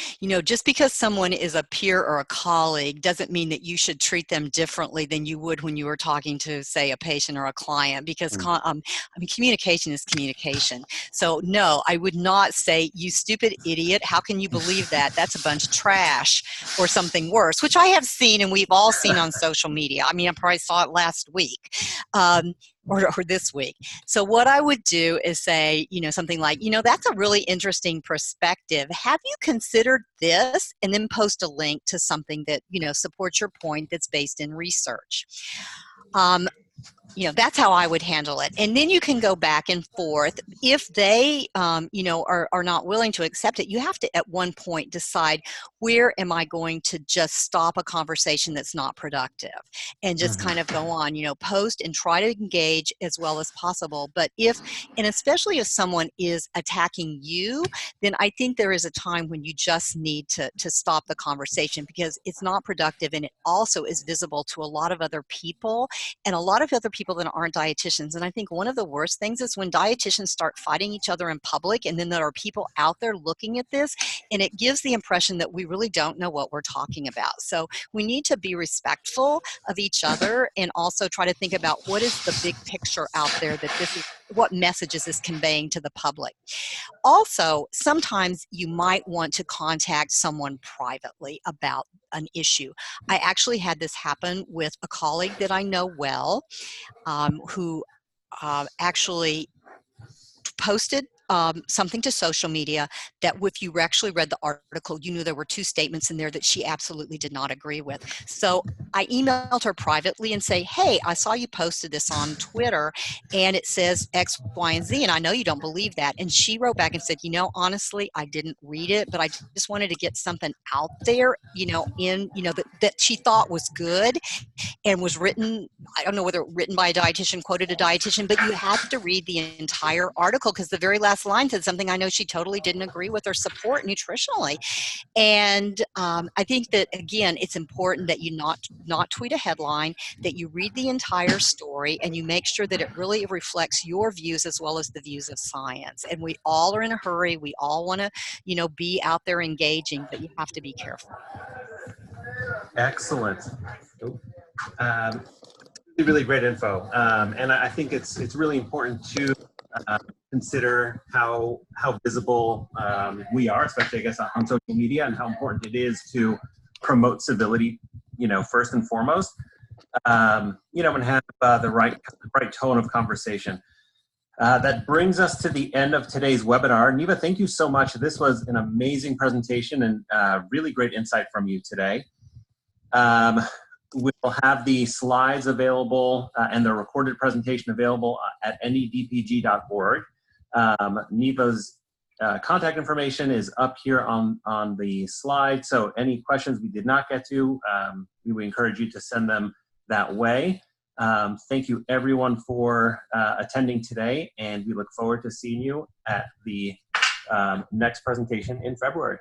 just because someone is a peer or a colleague doesn't mean that you should treat them differently than you would when you were talking to, say, a patient or a client, because communication is communication. So no, I would not say, you stupid idiot, how can you believe that? That's a bunch of trash, or something worse, which I have seen and we've all seen on social media. I mean, I probably saw it last week. Or this week. So what I would do is say, something like, that's a really interesting perspective. Have you considered this? And then post a link to something that, supports your point that's based in research. That's how I would handle it. And then you can go back and forth. If they, are not willing to accept it, you have to at one point decide, where am I going to just stop a conversation that's not productive and just kind of go on, post and try to engage as well as possible. But and especially if someone is attacking you, then I think there is a time when you just need to stop the conversation, because it's not productive, and it also is visible to a lot of other people, and a lot of other people that aren't dietitians. And I think one of the worst things is when dietitians start fighting each other in public, and then there are people out there looking at this, and it gives the impression that we really don't know what we're talking about. So we need to be respectful of each other, and also try to think about what is the big picture out there, that this is, what message is this conveying to the public. Also, sometimes you might want to contact someone privately about an issue. I actually had this happen with a colleague that I know well, who actually posted something to social media that if you actually read the article, you knew there were two statements in there that she absolutely did not agree with. So I emailed her privately and say, hey, I saw you posted this on Twitter and it says X, Y, and Z, and I know you don't believe that. And she wrote back and said, honestly, I didn't read it, but I just wanted to get something out there, that she thought was good and was written, I don't know whether written by a dietitian, quoted a dietitian, but you had to read the entire article because the very last line said something I know she totally didn't agree with or support nutritionally. And I think that, again, it's important that you not tweet a headline, that you read the entire story, and you make sure that it really reflects your views as well as the views of science. And we all are in a hurry. We all want to, be out there engaging, but you have to be careful. Excellent. Really great info. And I think it's really important to consider how visible we are, especially I guess on social media, and how important it is to promote civility, first and foremost, and have the right tone of conversation. That brings us to the end of today's webinar. Neva, thank you so much. This was an amazing presentation and really great insight from you today. We'll have the slides available and the recorded presentation available at nedpg.org. Neva's contact information is up here on the slide, so any questions we did not get to, we encourage you to send them that way. Thank you everyone for attending today, and we look forward to seeing you at the next presentation in February.